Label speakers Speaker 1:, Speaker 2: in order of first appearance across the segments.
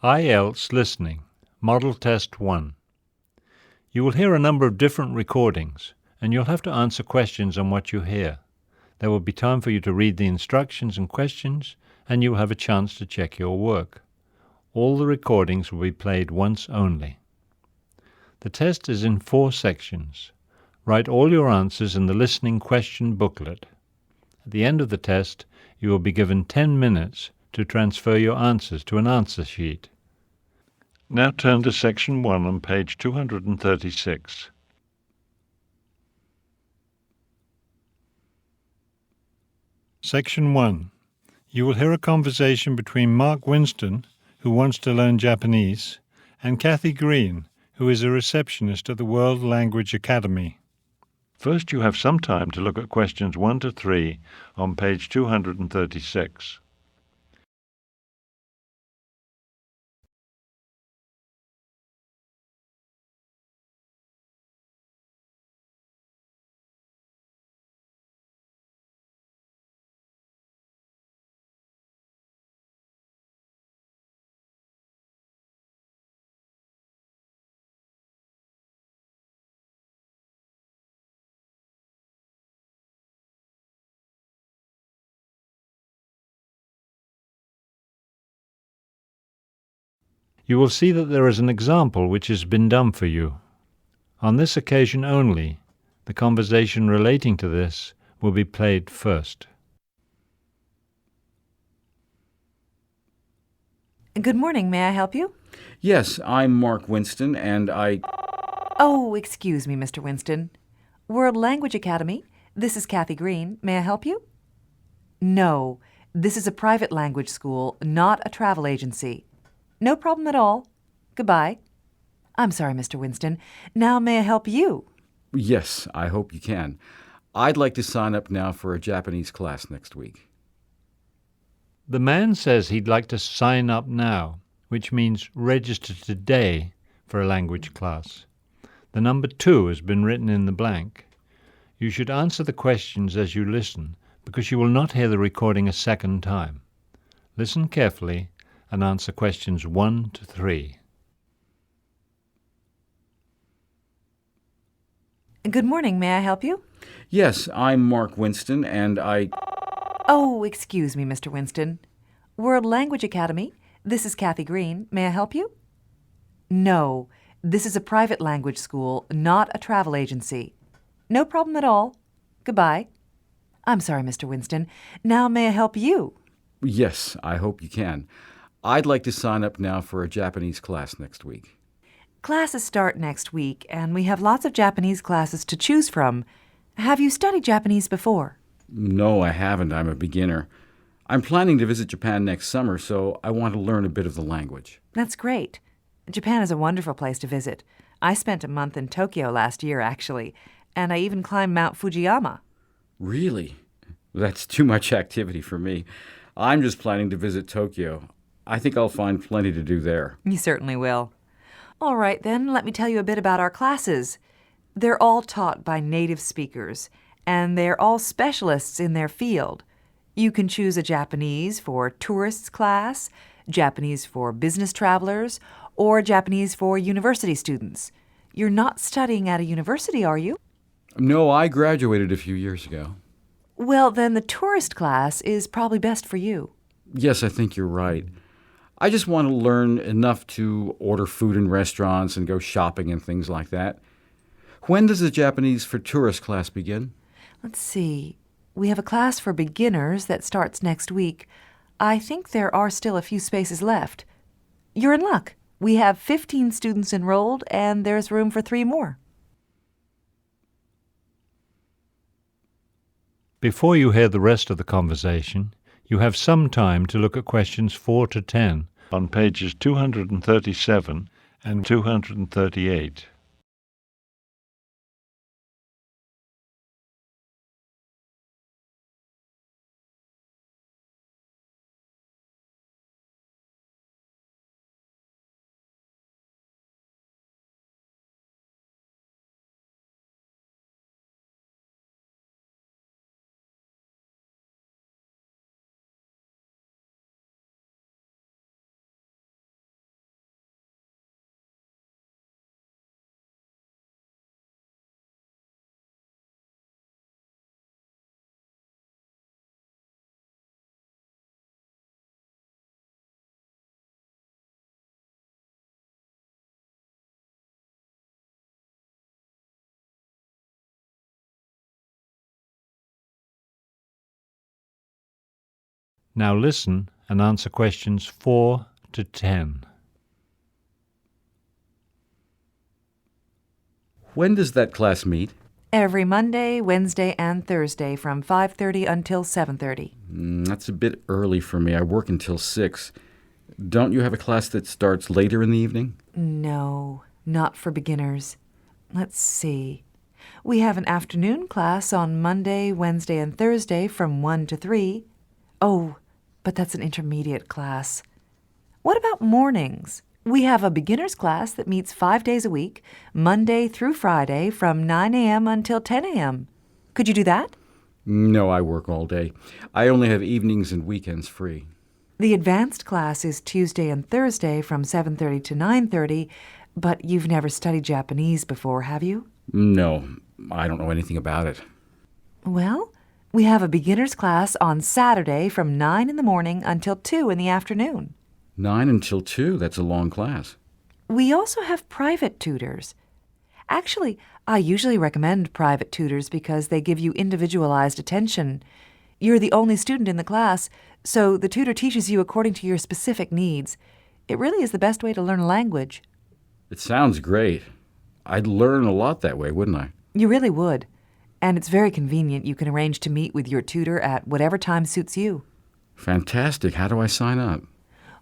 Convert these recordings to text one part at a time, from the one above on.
Speaker 1: IELTS Listening, Model Test 1. You will hear a number of different recordings, and you'll have to answer questions on what you hear. There will be time for you to read the instructions and questions, and you will have a chance to check your work. All the recordings will be played once only. The test is in 4 sections. Write all your answers in the listening question booklet. At the end of the test, you will be given 10 minutes to transfer your answers to an answer sheet. Now turn to Section 1 on page 236. Section 1. You will hear a conversation between Mark Winston, who wants to learn Japanese, and Kathy Green, who is a receptionist at the World Language Academy. First, you have some time to look at questions 1 to 3 on page 236. You will see that there is an example which has been done for you. On this occasion only, the conversation relating to this will be played first.
Speaker 2: Good morning. May I help you?
Speaker 3: Yes, I'm Mark Winston, and
Speaker 2: Oh, excuse me, Mr. Winston. World Language Academy. This is Kathy Green. May I help you? No, this is a private language school, not a travel agency. No problem at all. Goodbye. I'm sorry, Mr. Winston. Now may I help you?
Speaker 3: Yes, I hope you can. I'd like to sign up now for a Japanese class next week.
Speaker 1: The man says he'd like to sign up now, which means register today for a language class. The number 2 has been written in the blank. You should answer the questions as you listen, because you will not hear the recording a second time. Listen carefully and answer questions 1 to 3.
Speaker 2: Good morning. May I help you?
Speaker 3: Yes, I'm Mark Winston, and
Speaker 2: Oh, excuse me, Mr. Winston. World Language Academy. This is Kathy Green. May I help you? No, this is a private language school, not a travel agency. No problem at all. Goodbye. I'm sorry, Mr. Winston. Now may I help you?
Speaker 3: Yes, I hope you can. I'd like to sign up now for a Japanese class next week.
Speaker 2: Classes start next week, and we have lots of Japanese classes to choose from. Have you studied Japanese before?
Speaker 3: No, I haven't. I'm a beginner. I'm planning to visit Japan next summer, so I want to learn a bit of the language.
Speaker 2: That's great. Japan is a wonderful place to visit. I spent a month in Tokyo last year, actually, and I even climbed Mount Fujiyama.
Speaker 3: Really? That's too much activity for me. I'm just planning to visit Tokyo. I think I'll find plenty to do there.
Speaker 2: You certainly will. All right, then, let me tell you a bit about our classes. They're all taught by native speakers, and they're all specialists in their field. You can choose a Japanese for tourists class, Japanese for business travelers, or Japanese for university students. You're not studying at a university, are you?
Speaker 3: No, I graduated a few years ago.
Speaker 2: Well, then the tourist class is probably best for you.
Speaker 3: Yes, I think you're right. I just want to learn enough to order food in restaurants and go shopping and things like that. When does the Japanese for tourist class begin?
Speaker 2: Let's see. We have a class for beginners that starts next week. I think there are still a few spaces left. You're in luck. We have 15 students enrolled, and there's room for 3 more.
Speaker 1: Before you hear the rest of the conversation, you have some time to look at questions 4 to 10 on pages 237 and 238. Now listen and answer questions 4 to 10.
Speaker 3: When does that class meet?
Speaker 2: Every Monday, Wednesday, and Thursday from 5:30 until 7:30.
Speaker 3: That's a bit early for me. I work until 6. Don't you have a class that starts later in the evening?
Speaker 2: No, not for beginners. Let's see. We have an afternoon class on Monday, Wednesday, and Thursday from 1 to 3. Oh, but that's an intermediate class. What about mornings? We have a beginner's class that meets 5 days a week, Monday through Friday from 9 a.m. until 10 a.m. Could you do that?
Speaker 3: No, I work all day. I only have evenings and weekends free.
Speaker 2: The advanced class is Tuesday and Thursday from 7:30 to 9:30, but you've never studied Japanese before, have you?
Speaker 3: No, I don't know anything about it.
Speaker 2: Well, we have a beginner's class on Saturday from 9 in the morning until 2 in the afternoon.
Speaker 3: 9 until 2, that's a long class.
Speaker 2: We also have private tutors. Actually, I usually recommend private tutors because they give you individualized attention. You're the only student in the class, so the tutor teaches you according to your specific needs. It really is the best way to learn a language.
Speaker 3: It sounds great. I'd learn a lot that way, wouldn't I?
Speaker 2: You really would. And it's very convenient. You can arrange to meet with your tutor at whatever time suits you.
Speaker 3: Fantastic. How do I sign up?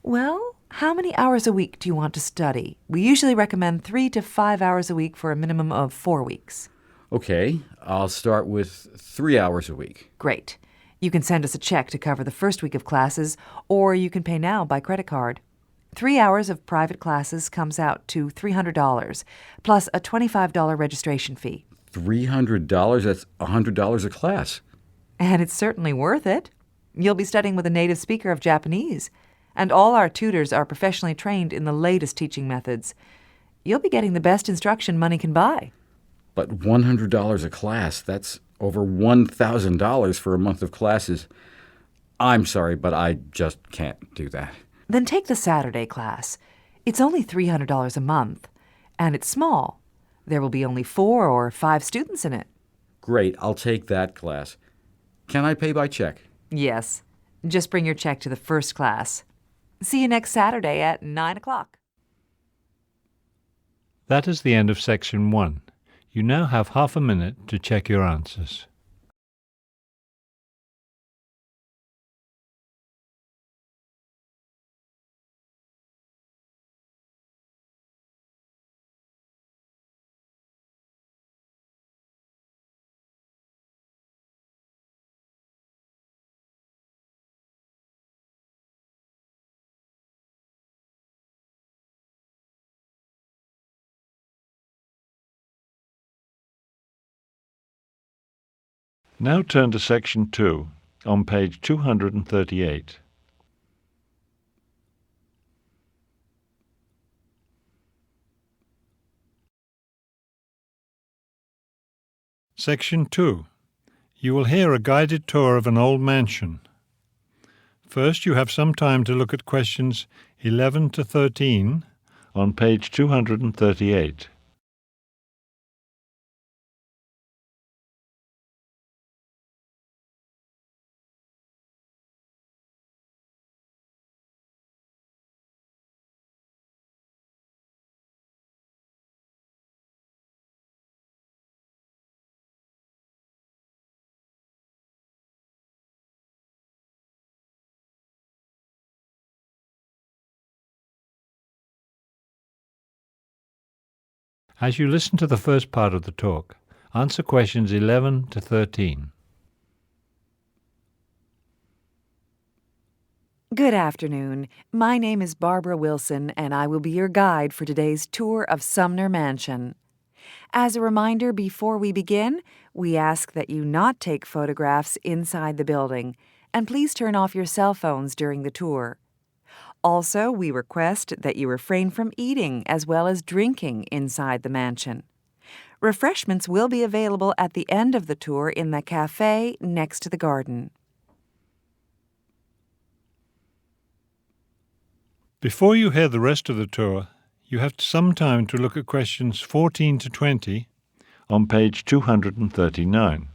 Speaker 2: Well, how many hours a week do you want to study? We usually recommend 3 to 5 hours a week for a minimum of 4 weeks.
Speaker 3: Okay, I'll start with 3 hours a week.
Speaker 2: Great. You can send us a check to cover the first week of classes, or you can pay now by credit card. 3 hours of private classes comes out to $300, plus a $25 registration fee.
Speaker 3: $300? That's $100 a class.
Speaker 2: And it's certainly worth it. You'll be studying with a native speaker of Japanese, and all our tutors are professionally trained in the latest teaching methods. You'll be getting the best instruction money can buy.
Speaker 3: But $100 a class, that's over $1,000 for a month of classes. I'm sorry, but I just can't do that.
Speaker 2: Then take the Saturday class. It's only $300 a month, and it's small. There will be only 4 or 5 students in it.
Speaker 3: Great, I'll take that class. Can I pay by check?
Speaker 2: Yes. Just bring your check to the first class. See you next Saturday at 9 o'clock.
Speaker 1: That is the end of Section 1. You now have half a minute to check your answers. Now turn to Section 2 on page 238. Section 2. You will hear a guided tour of an old mansion. First, you have some time to look at questions 11 to 13 on page 238. As you listen to the first part of the talk, answer questions 11 to 13.
Speaker 2: Good afternoon. My name is Barbara Wilson, and I will be your guide for today's tour of Sumner Mansion. As a reminder, before we begin, we ask that you not take photographs inside the building, and please turn off your cell phones during the tour. Also, we request that you refrain from eating as well as drinking inside the mansion. Refreshments will be available at the end of the tour in the cafe next to the garden.
Speaker 1: Before you hear the rest of the tour, you have some time to look at questions 14 to 20 on page 239.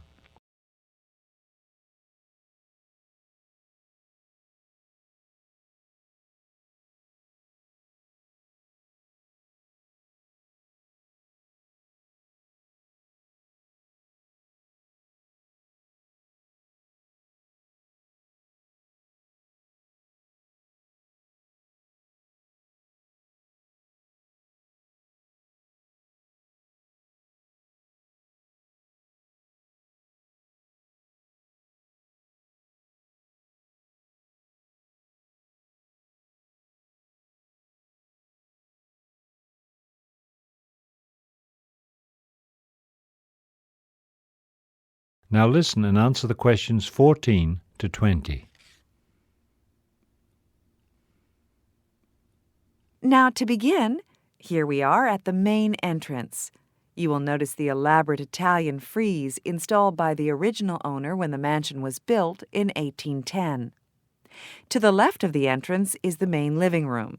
Speaker 1: Now listen and answer the questions 14 to 20.
Speaker 2: Now to begin, here we are at the main entrance. You will notice the elaborate Italian frieze installed by the original owner when the mansion was built in 1810. To the left of the entrance is the main living room.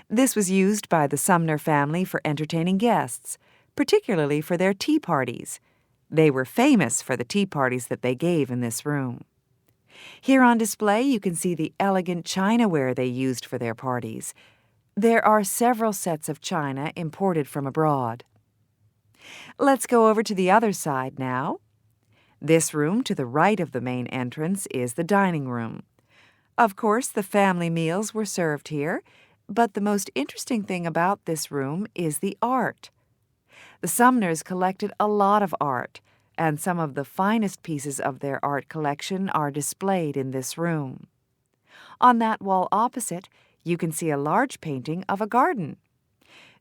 Speaker 2: This was used by the Sumner family for entertaining guests, particularly for their tea parties. They were famous for the tea parties that they gave in this room. Here on display you can see the elegant chinaware they used for their parties. There are several sets of china imported from abroad. Let's go over to the other side now. This room to the right of the main entrance is the dining room. Of course, the family meals were served here, but the most interesting thing about this room is the art. The Sumners collected a lot of art, and some of the finest pieces of their art collection are displayed in this room. On that wall opposite, you can see a large painting of a garden.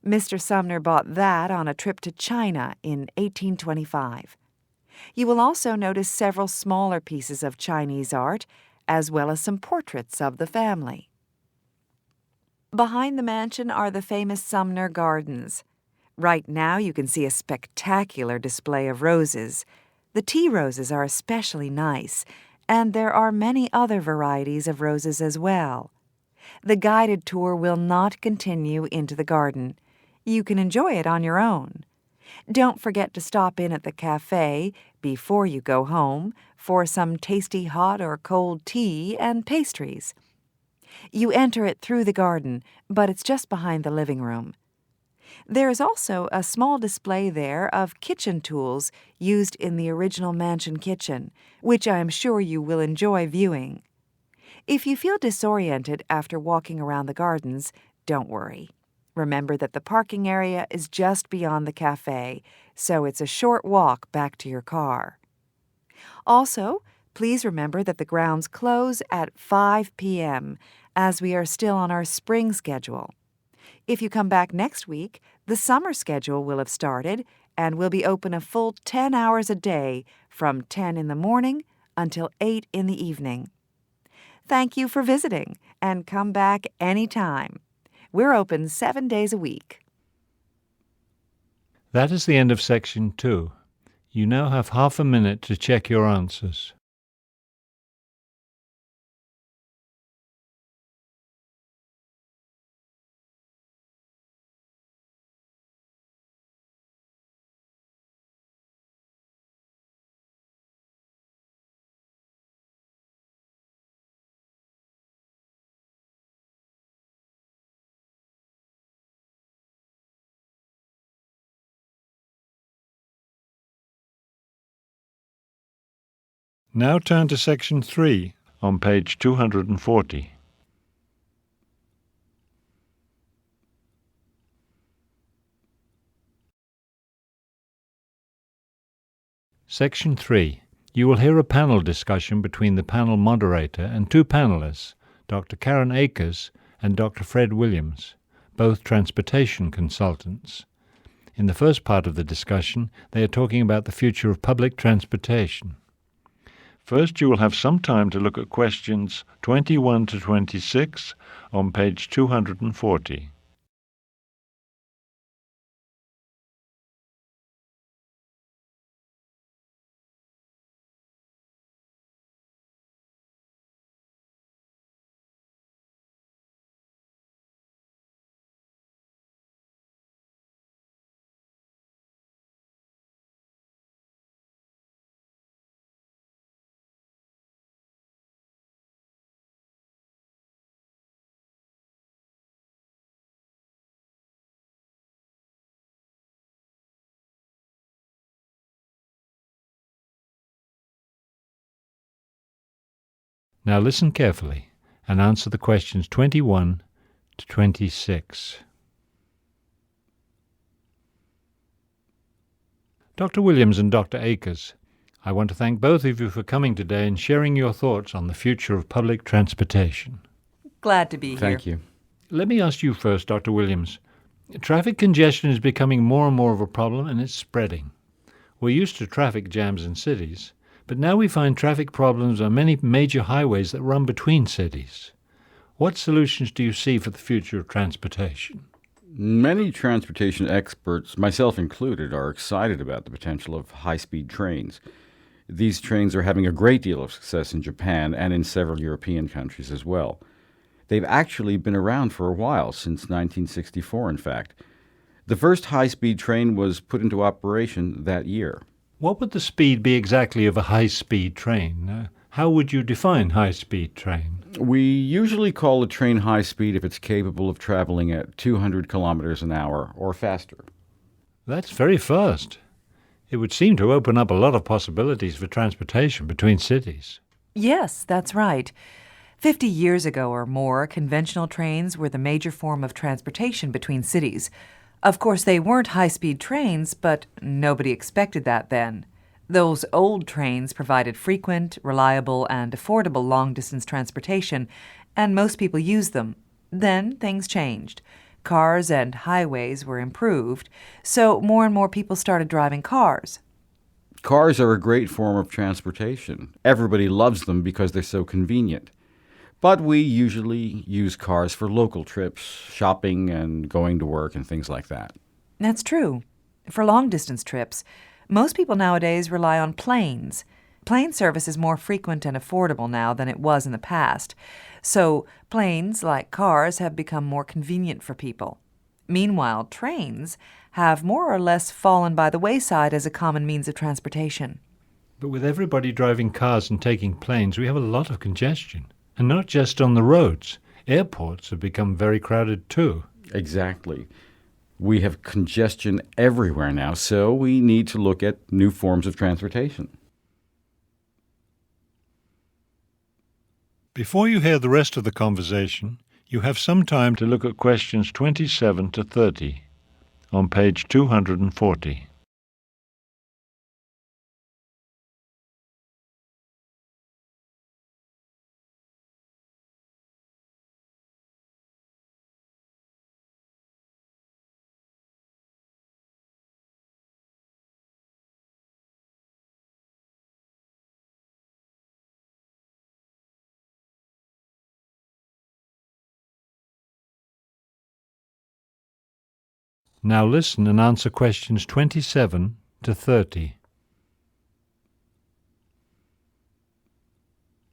Speaker 2: Mr. Sumner bought that on a trip to China in 1825. You will also notice several smaller pieces of Chinese art, as well as some portraits of the family. Behind the mansion are the famous Sumner Gardens. Right now you can see a spectacular display of roses. The tea roses are especially nice, and there are many other varieties of roses as well. The guided tour will not continue into the garden. You can enjoy it on your own. Don't forget to stop in at the cafe before you go home for some tasty hot or cold tea and pastries. You enter it through the garden, but it's just behind the living room. There is also a small display there of kitchen tools used in the original mansion kitchen, which I am sure you will enjoy viewing. If you feel disoriented after walking around the gardens, don't worry. Remember that the parking area is just beyond the cafe, so it's a short walk back to your car. Also, please remember that the grounds close at 5 p.m., as we are still on our spring schedule. If you come back next week, the summer schedule will have started and will be open a full 10 hours a day from 10 in the morning until 8 in the evening. Thank you for visiting, and come back anytime. We're open 7 days a week.
Speaker 1: That is the end of Section 2. You now have half a minute to check your answers. Now turn to Section 3 on page 240. Section 3. You will hear a panel discussion between the panel moderator and two panelists, Dr. Karen Akers and Dr. Fred Williams, both transportation consultants. In the first part of the discussion, they are talking about the future of public transportation. First, you will have some time to look at questions 21 to 26 on page 240. Now listen carefully and answer the questions 21 to 26. Dr. Williams and Dr. Akers, I want to thank both of you for coming today and sharing your thoughts on the future of public transportation.
Speaker 2: Glad to be here.
Speaker 3: Thank you.
Speaker 1: Let me ask you first, Dr. Williams. Traffic congestion is becoming more and more of a problem, and it's spreading. We're used to traffic jams in cities, But now we find traffic problems on many major highways that run between cities. What solutions do you see for the future of transportation?
Speaker 3: Many transportation experts, myself included, are excited about the potential of high-speed trains. These trains are having a great deal of success in Japan and in several European countries as well. They've actually been around for a while, since 1964, in fact. The first high-speed train was put into operation that year.
Speaker 1: What would the speed be exactly of a high-speed train? How would you define high-speed train?
Speaker 3: We usually call a train high-speed if it's capable of traveling at 200 kilometers an hour or faster.
Speaker 1: That's very fast. It would seem to open up a lot of possibilities for transportation between cities.
Speaker 2: Yes, that's right. 50 years ago or more, conventional trains were the major form of transportation between cities. Of course, they weren't high-speed trains, but nobody expected that then. Those old trains provided frequent, reliable, and affordable long-distance transportation, and most people used them. Then things changed. Cars and highways were improved, so more and more people started driving cars.
Speaker 3: Cars are a great form of transportation. Everybody loves them because they're so convenient. But we usually use cars for local trips, shopping and going to work and things like that.
Speaker 2: That's true. For long-distance trips, most people nowadays rely on planes. Plane service is more frequent and affordable now than it was in the past. So planes, like cars, have become more convenient for people. Meanwhile, trains have more or less fallen by the wayside as a common means of transportation.
Speaker 1: But with everybody driving cars and taking planes, we have a lot of congestion. And not just on the roads. Airports have become very crowded too.
Speaker 3: Exactly. We have congestion everywhere now, so we need to look at new forms of transportation.
Speaker 1: Before you hear the rest of the conversation, you have some time to look at questions 27 to 30 on page 240. Now listen and answer questions 27 to 30.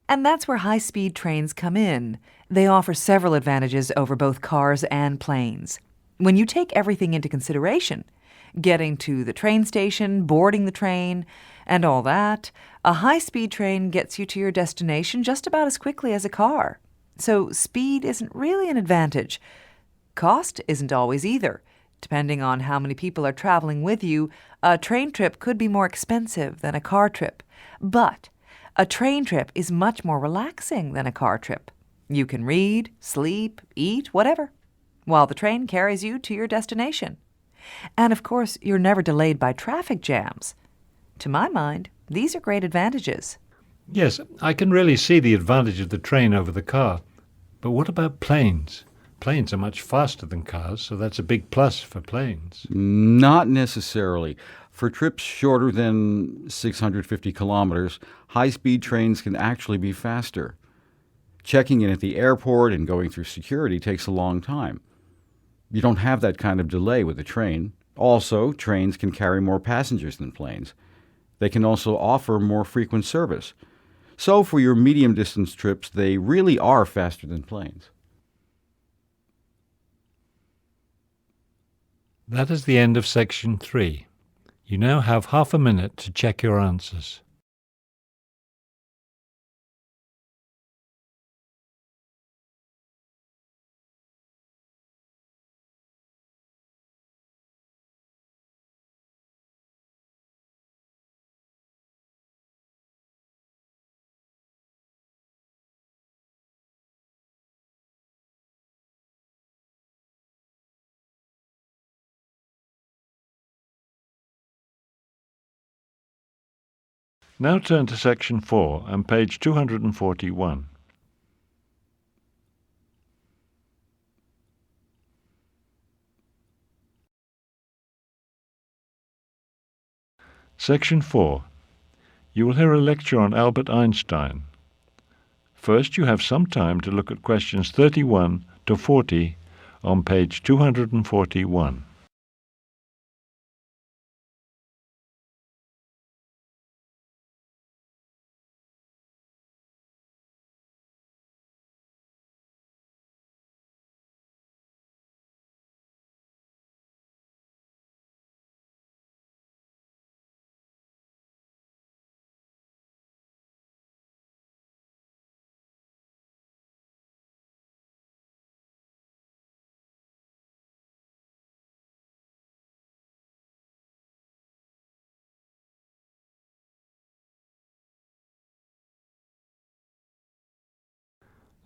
Speaker 2: And that's where high-speed trains come in. They offer several advantages over both cars and planes. When you take everything into consideration, getting to the train station, boarding the train, and all that, a high-speed train gets you to your destination just about as quickly as a car. So speed isn't really an advantage. Cost isn't always either. Depending on how many people are traveling with you, a train trip could be more expensive than a car trip. But a train trip is much more relaxing than a car trip. You can read, sleep, eat, whatever, while the train carries you to your destination. And of course, you're never delayed by traffic jams. To my mind, these are great advantages.
Speaker 1: Yes, I can really see the advantage of the train over the car. But what about planes? Planes are much faster than cars, so that's a big plus for planes.
Speaker 3: Not necessarily. For trips shorter than 650 kilometers, high-speed trains can actually be faster. Checking in at the airport and going through security takes a long time. You don't have that kind of delay with a train. Also, trains can carry more passengers than planes. They can also offer more frequent service. So for your medium-distance trips, they really are faster than planes.
Speaker 1: That is the end of section 3. You now have half a minute to check your answers. Now turn to section 4 and page 241. Section 4. You will hear a lecture on Albert Einstein. First, you have some time to look at questions 31 to 40 on page 241.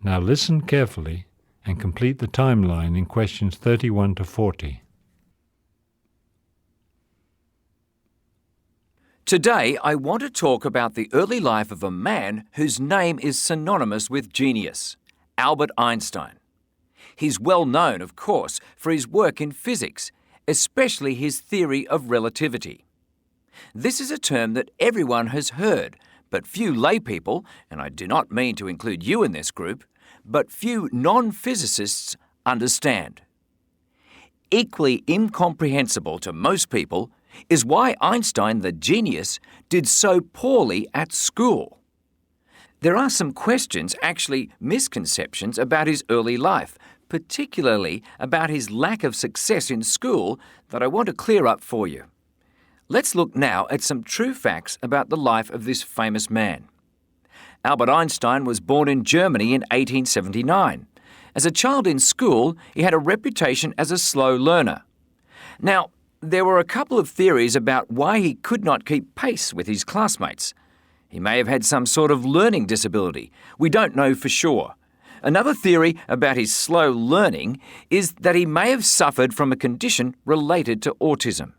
Speaker 1: Now listen carefully and complete the timeline in questions 31 to 40.
Speaker 4: Today, I want to talk about the early life of a man whose name is synonymous with genius, Albert Einstein. He's well known, of course, for his work in physics, especially his theory of relativity. This is a term that everyone has heard, but few laypeople, and I do not mean to include you in this group, but few non-physicists understand. Equally incomprehensible to most people is why Einstein, the genius, did so poorly at school. There are some questions, actually misconceptions, about his early life, particularly about his lack of success in school, that I want to clear up for you. Let's look now at some true facts about the life of this famous man. Albert Einstein was born in Germany in 1879. As a child in school, he had a reputation as a slow learner. Now, there were a couple of theories about why he could not keep pace with his classmates. He may have had some sort of learning disability. We don't know for sure. Another theory about his slow learning is that he may have suffered from a condition related to autism.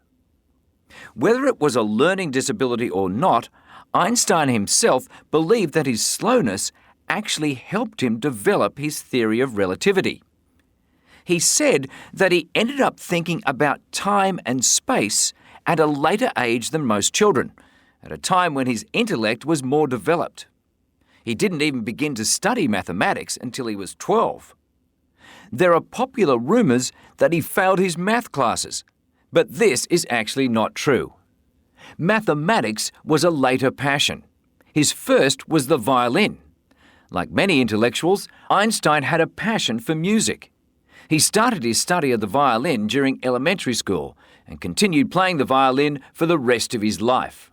Speaker 4: Whether it was a learning disability or not, Einstein himself believed that his slowness actually helped him develop his theory of relativity. He said that he ended up thinking about time and space at a later age than most children, at a time when his intellect was more developed. He didn't even begin to study mathematics until he was 12. There are popular rumours that he failed his math classes, but this is actually not true. Mathematics was a later passion. His first was the violin. Like many intellectuals, Einstein had a passion for music. He started his study of the violin during elementary school and continued playing the violin for the rest of his life.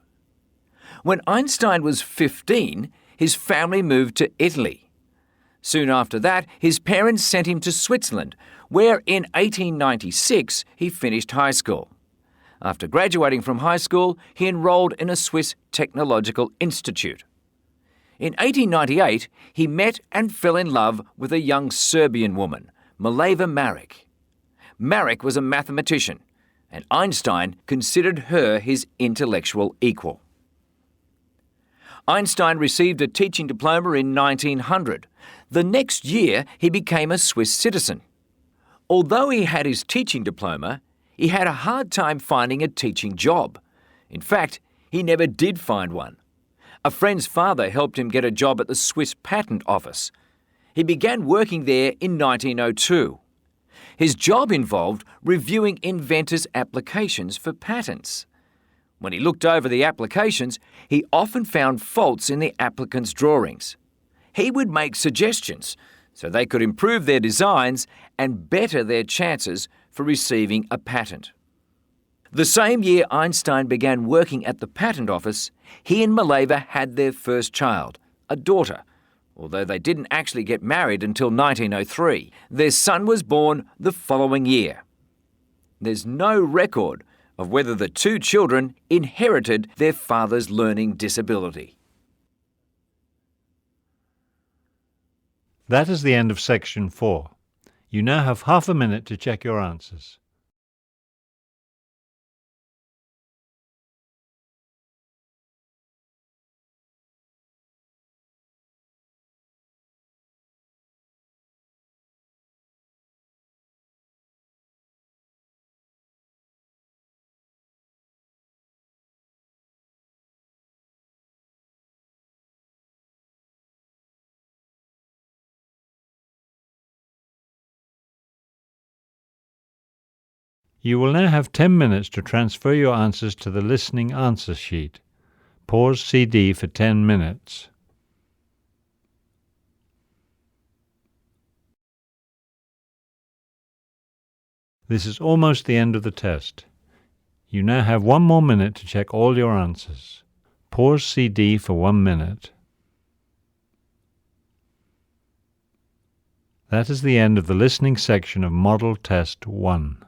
Speaker 4: When Einstein was 15, his family moved to Italy. Soon after that, his parents sent him to Switzerland, where in 1896 he finished high school. After graduating from high school, he enrolled in a Swiss technological institute. In 1898, he met and fell in love with a young Serbian woman, Mileva Maric. Maric was a mathematician, and Einstein considered her his intellectual equal. Einstein received a teaching diploma in 1900. The next year, he became a Swiss citizen. Although he had his teaching diploma, he had a hard time finding a teaching job. In fact, he never did find one. A friend's father helped him get a job at the Swiss Patent Office. He began working there in 1902. His job involved reviewing inventors' applications for patents. When he looked over the applications, he often found faults in the applicants' drawings. He would make suggestions so they could improve their designs and better their chances for receiving a patent. The same year Einstein began working at the patent office, he and Mileva had their first child, a daughter. Although they didn't actually get married until 1903, their son was born the following year. There's no record of whether the two children inherited their father's learning disability.
Speaker 1: That is the end of section 4. You now have half a minute to check your answers. You will now have 10 minutes to transfer your answers to the listening answer sheet. Pause CD for 10 minutes. This is almost the end of the test. You now have 1 more minute to check all your answers. Pause CD for 1 minute. That is the end of the listening section of Model Test 1.